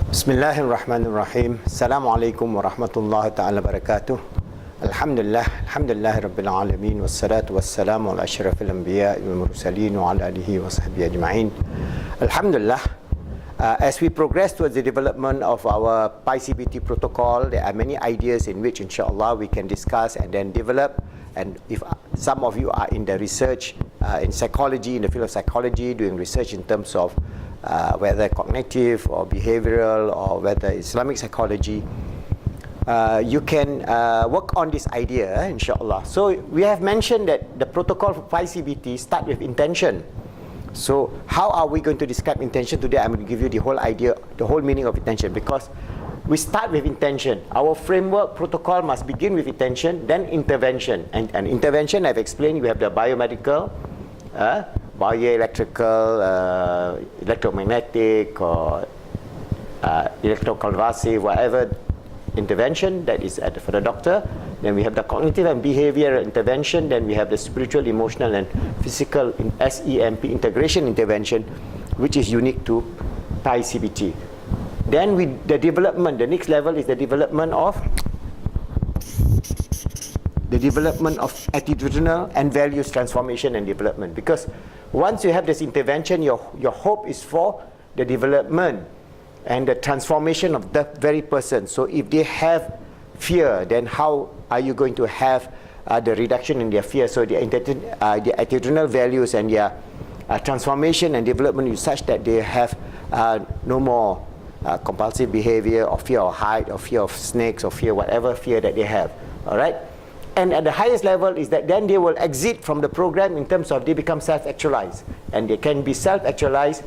Bismillahirrahmanirrahim. Assalamualaikum warahmatullahi ta'ala wabarakatuh. Alhamdulillah rabbil alamin, wassalatu wassalamu ala asyrafil anbiya wal mursalin wa ala alihi wa sahbihi ajma'in. Alhamdulillah, as we progress towards the development of our Pi-CBT protocol, there are many ideas in which inshallah we can discuss and then develop. And if some of you are in the research in psychology, in the field of psychology, doing research in terms of whether cognitive or behavioral or whether Islamic psychology, you can work on this idea, inshallah. So we have mentioned that the protocol for Pi-CBT start with intention. So how are we going to describe intention today? I'm going to give you the whole idea, the whole meaning of intention, because we start with intention. Our framework protocol must begin with intention, then intervention. And intervention, I've explained, we have the biomedical, bioelectrical, electromagnetic, or electroconvulsive, whatever intervention that is for the doctor. Then we have the cognitive and behavioral intervention. Then we have the spiritual, emotional, and physical SEMP integration intervention, which is unique to Pi-CBT. Then the development, the next level is the development of attitudinal and values transformation and development. Because once you have this intervention, your hope is for the development and the transformation of the very person. So if they have fear, then how are you going to have the reduction in their fear? So the attitudinal values and their transformation and development is such that they have no more compulsive behavior or fear of height or fear of snakes or fear, whatever fear that they have. All right? And at the highest level is that then they will exit from the program in terms of they become self-actualized. And they can be self-actualized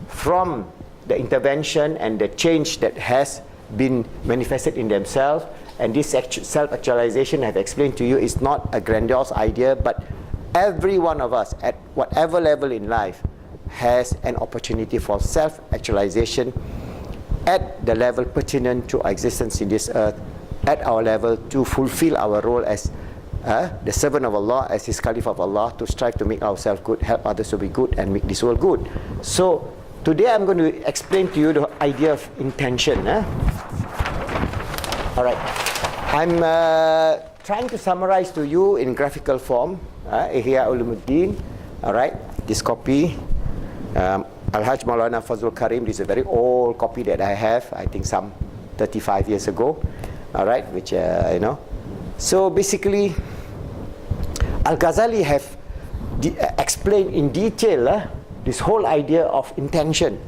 from the intervention and the change that has been manifested in themselves. And this self-actualization, I've explained to you, is not a grandiose idea, but every one of us at whatever level in life has an opportunity for self-actualization at the level pertinent to our existence in this earth, at our level to fulfill our role as the servant of Allah, as His Caliph of Allah, to strive to make ourselves good, help others to be good, and make this world good. So today I'm going to explain to you the idea of intention. All right. I'm trying to summarize to you in graphical form, Ihya Ulumuddin. All right. This copy. Al-Hajj Maulana Fazlul Karim, this is a very old copy that I have, I think some 35 years ago, all right, which, you know. So basically, Al-Ghazali have explained in detail this whole idea of intention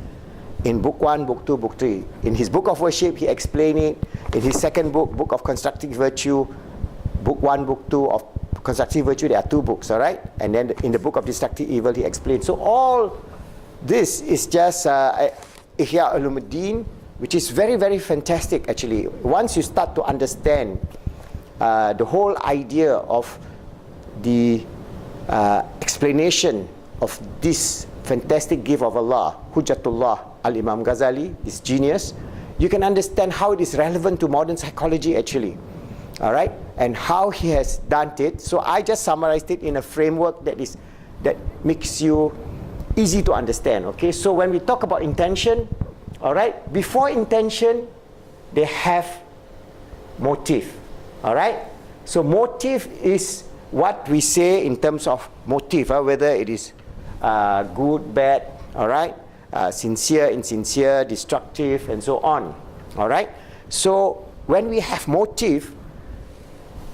in book 1, book 2, book 3. In his book of worship, he explained it. In his second book, book of constructive virtue, book 1, book 2 of constructive virtue, there are 2 books, all right. And then in the book of destructive evil, he explained. So all this is just Ihya Ulumuddin, which is very, very fantastic actually. Once you start to understand the whole idea of the explanation of this fantastic gift of Allah, Hujjatullah Al-Imam Ghazali, this genius, you can understand how it is relevant to modern psychology actually. All right? And how he has done it. So I just summarized it in a framework that makes you easy to understand. Okay, so when we talk about intention, all right, before intention they have motive. All right, so motive is what we say in terms of motive, whether it is good, bad, all right, sincere, insincere, destructive, and so on. All right, so when we have motive,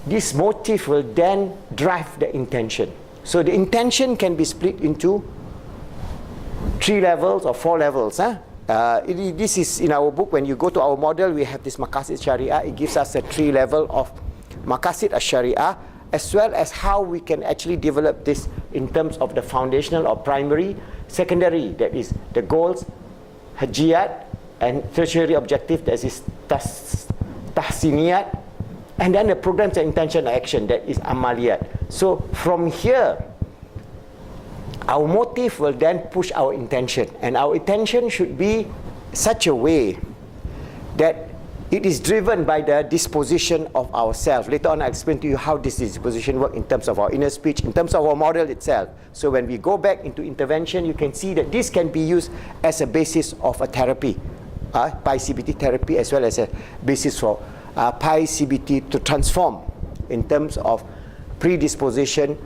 this motive will then drive the intention. So the intention can be split into 3 levels or 4 levels. This is in our book. When you go to our model, we have this Maqasid Sharia. It gives us a 3 level of Maqasid Sharia, as well as how we can actually develop this in terms of the foundational or primary, secondary, that is the goals, hajiyat, and tertiary objective, that is tahsiniyat, and then the programs and intention action, that is amaliyat. So from here, our motive will then push our intention, and our intention should be such a way that it is driven by the disposition of ourselves. Later on, I'll explain to you how this disposition works in terms of our inner speech, in terms of our model itself. So when we go back into intervention, you can see that this can be used as a basis of a therapy. Pi-CBT therapy, as well as a basis for Pi-CBT to transform in terms of predisposition,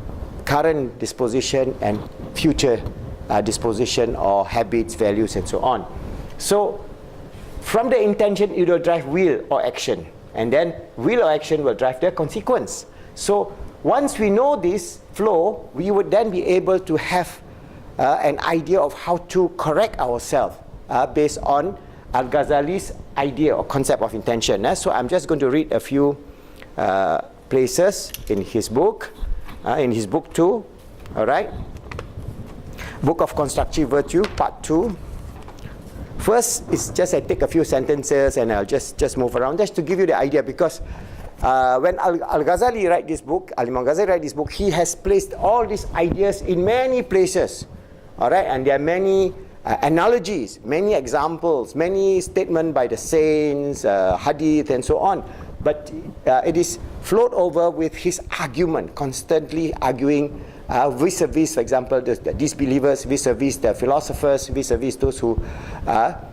current disposition, and future disposition or habits, values, and so on. So from the intention, it will drive will or action, and then will or action will drive the consequence. So once we know this flow, we would then be able to have an idea of how to correct ourselves based on Al-Ghazali's idea or concept of intention. So I'm just going to read a few places in his book 2, all right? Book of Constructive Virtue, part 2. First is just I take a few sentences and I'll just move around just to give you the idea, because when Al-Ghazali write this book, Al-Imam Ghazali write this book, he has placed all these ideas in many places, all right? And there are many analogies, many examples, many statements by the saints, hadith, and so on. But it is flowed over with his argument, constantly arguing vis-a-vis, for example, the disbelievers, vis-a-vis the philosophers, vis-a-vis those who have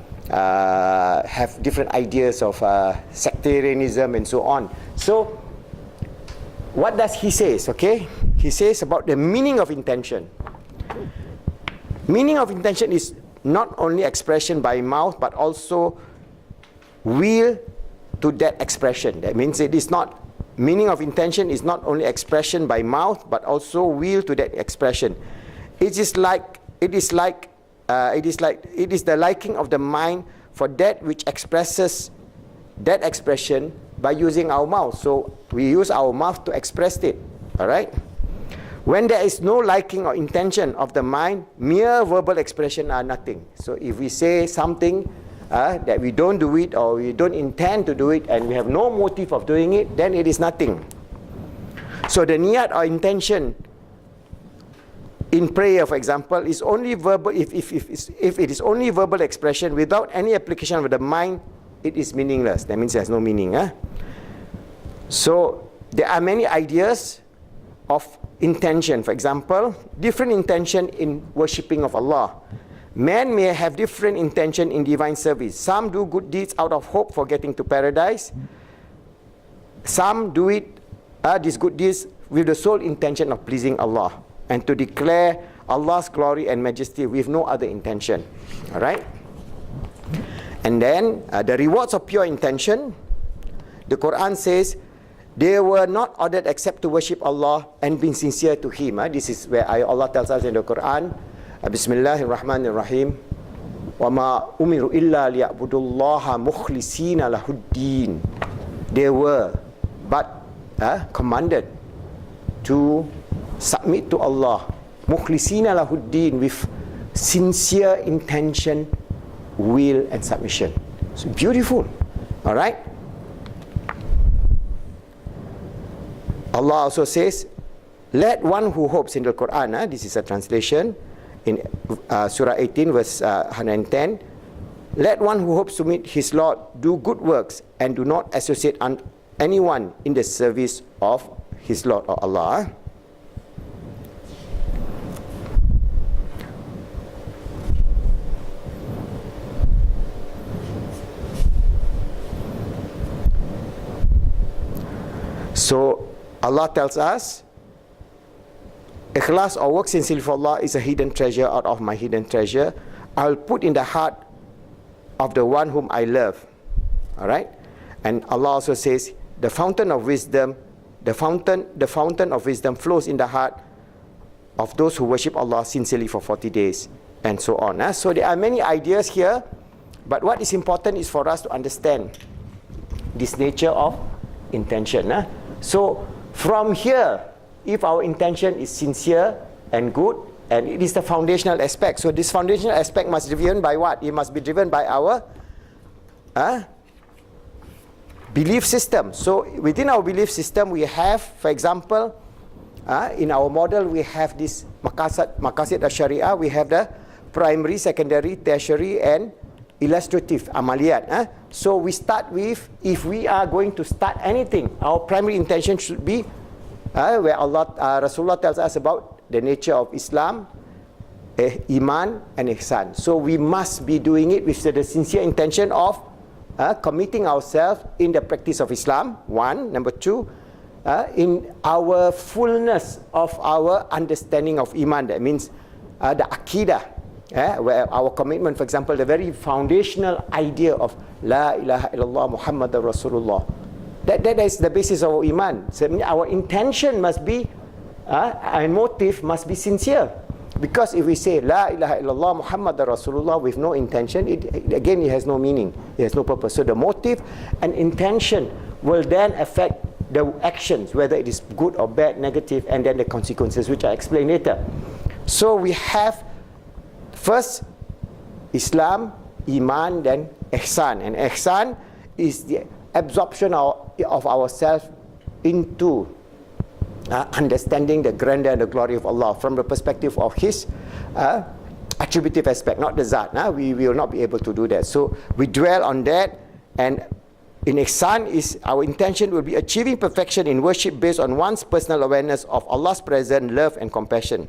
different ideas of sectarianism and so on. So, what does he say? Okay, he says about the meaning of intention. Meaning of intention is not only expression by mouth, but also will to that expression. That means it is not, meaning of intention is not only expression by mouth, but also will to that expression. It is the liking of the mind for that which expresses that expression by using our mouth. So we use our mouth to express it. All right. When there is no liking or intention of the mind, mere verbal expression are nothing. So if we say something that we don't do it, or we don't intend to do it, and we have no motive of doing it, then it is nothing. So the niyat or intention in prayer, for example, is only verbal. If it is only verbal expression without any application of the mind, it is meaningless. That means it has no meaning. So there are many ideas of intention. For example, different intention in worshipping of Allah. Man may have different intention in divine service. Some do good deeds out of hope for getting to paradise. Some do these good deeds with the sole intention of pleasing Allah and to declare Allah's glory and majesty with no other intention. All right? And then the rewards of pure intention. The Quran says, they were not ordered except to worship Allah and being sincere to Him. This is where Allah tells us in the Quran, Bismillahirrahmanirrahim, وَمَا أُمِرُوا إِلَّا لِيَعْبُدُوا اللَّهَ مُخْلِصِينَ لَهُ الدِّينَ. They were but commanded to submit to Allah, مُخْلِصِينَ لَهُ الدِّينَ, with sincere intention, will, and submission. So beautiful. All right? Allah also says, let one who hopes, in the Quran, this is a translation, in Surah 18, verse 110, let one who hopes to meet his Lord do good works and do not associate anyone in the service of his Lord or Allah. So Allah tells us, ikhlas or work sincerely for Allah is a hidden treasure out of my hidden treasure. I'll put in the heart of the one whom I love. All right? And Allah also says, the fountain of wisdom flows in the heart of those who worship Allah sincerely for 40 days, and so on. So there are many ideas here, but what is important is for us to understand this nature of intention. So from here, if our intention is sincere and good, and it is the foundational aspect. So this foundational aspect must be driven by what? It must be driven by our belief system. So within our belief system, we have, for example, in our model, we have this maqasid al-sharia. We have the primary, secondary, tertiary, and illustrative amaliyat. So we start with, if we are going to start anything, our primary intention should be where Rasulullah tells us about the nature of Islam, iman and ihsan. So we must be doing it with the sincere intention of committing ourselves in the practice of Islam, one. Number two, in our fullness of our understanding of iman. That means the aqidah, where our commitment, for example, the very foundational idea of La ilaha illallah Muhammadur Rasulullah. That is the basis of our iman. So our intention must be, and motive must be sincere. Because if we say La ilaha illallah Muhammadur Rasulullah with no intention, again it has no meaning, it has no purpose. So the motive and intention will then affect the actions, whether it is good or bad, negative, and then the consequences, which I explain later. So we have first Islam, iman, then ihsan. And ihsan is the absorption of ourselves into understanding the grandeur and the glory of Allah from the perspective of His attributive aspect, not the Zat. We will not be able to do that. So we dwell on that, and in ihsan is our intention will be achieving perfection in worship based on one's personal awareness of Allah's presence, love and compassion.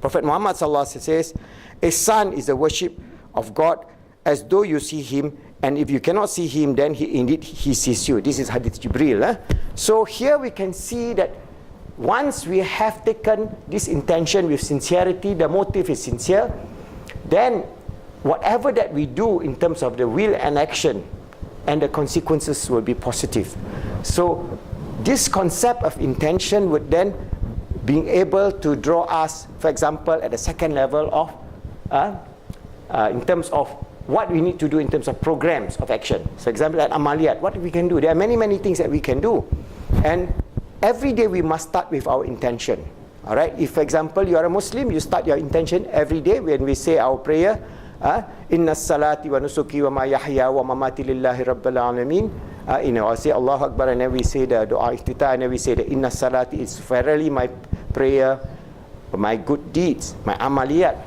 Prophet Muhammad sallallahu alaihi wasallam says, ihsan is the worship of God as though you see Him, and if you cannot see Him, then He sees you. This is Hadith Jibreel. So here we can see that once we have taken this intention with sincerity, the motive is sincere, then whatever that we do in terms of the will and action, and the consequences will be positive. So this concept of intention would then being able to draw us, for example, at the second level of in terms of what we need to do in terms of programs of action. For example, at Amaliyat, what we can do? There are many things that we can do. And every day we must start with our intention. All right? If, for example, you are a Muslim, you start your intention every day when we say our prayer. Inna salati wa nusuki wa ma yahya wa mamati lillahi rabbil alamin. I say Allahu Akbar, and then we say the dua iftitah, and then we say that Inna salati is verily my prayer, my good deeds, my amaliyat,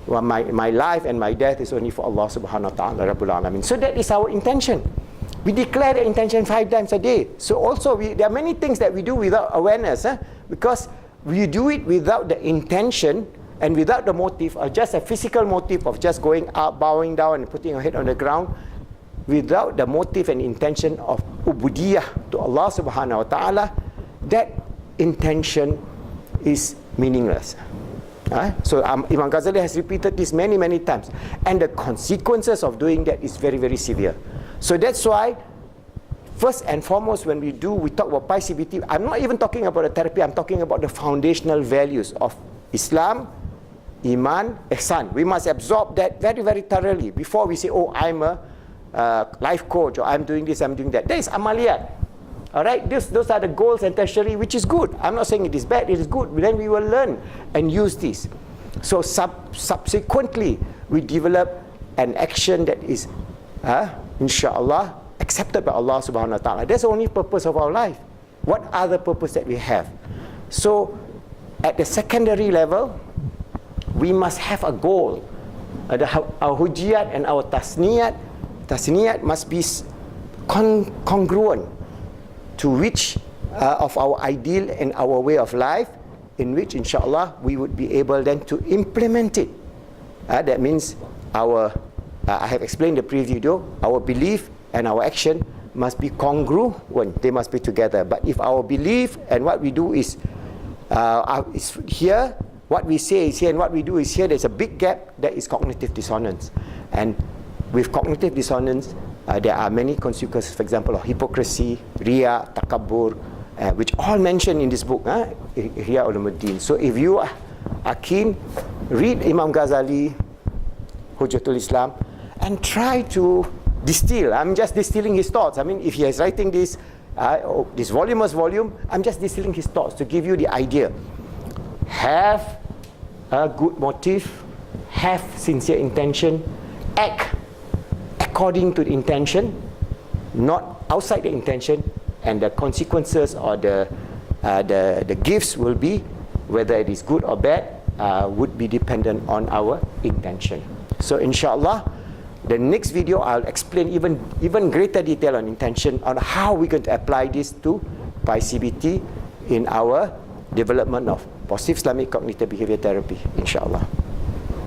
my life and my death is only for Allah subhanahu wa ta'ala rabbul alamin. So that is our intention. We declare the intention 5 times a day. So also there are many things that we do without awareness, because we do it without the intention and without the motive, or just a physical motive of just going up, bowing down and putting your head on the ground, without the motive and intention of ubudiyah to Allah subhanahu wa ta'ala. That intention is meaningless. So Imam Ghazali has repeated this many times, and the consequences of doing that is very severe. So that's why first and foremost when we talk about Pi-CBT, I'm not even talking about the therapy, I'm talking about the foundational values of Islam, iman, ihsan. We must absorb that very thoroughly before we say, oh, I'm a life coach, or I'm doing this, I'm doing that. That is amaliyat. All right, those are the goals and tertiary, which is good. I'm not saying it is bad, it is good. Then we will learn and use this. So subsequently, we develop an action that is, inshallah, accepted by Allah subhanahu wa ta'ala. That's the only purpose of our life. What other purpose that we have? So, at the secondary level, we must have a goal. Our hujiyat and our tasniyat must be congruent to which of our ideal and our way of life, in which inshallah we would be able then to implement it. That means I have explained the previous video, our belief and our action must be congruent, they must be together. But if our belief and what we do is here, what we say is here and what we do is here, there's a big gap, that is cognitive dissonance. And with cognitive dissonance, there are many consequences, for example, of hypocrisy, riya, takabbur, which all mentioned in this book, Ihya Ulumuddin. So if you are keen, read Imam Ghazali, Hujjatul Islam, and try to distill. I'm just distilling his thoughts. I mean, if he is writing this voluminous volume, I'm just distilling his thoughts to give you the idea. Have a good motive, have sincere intention, act according to the intention, not outside the intention, and the consequences or the gifts will be, whether it is good or bad, would be dependent on our intention. So inshallah, the next video I'll explain even greater detail on intention, on how we're going to apply this to Pi-CBT in our development of positive Islamic cognitive behavior therapy, inshallah.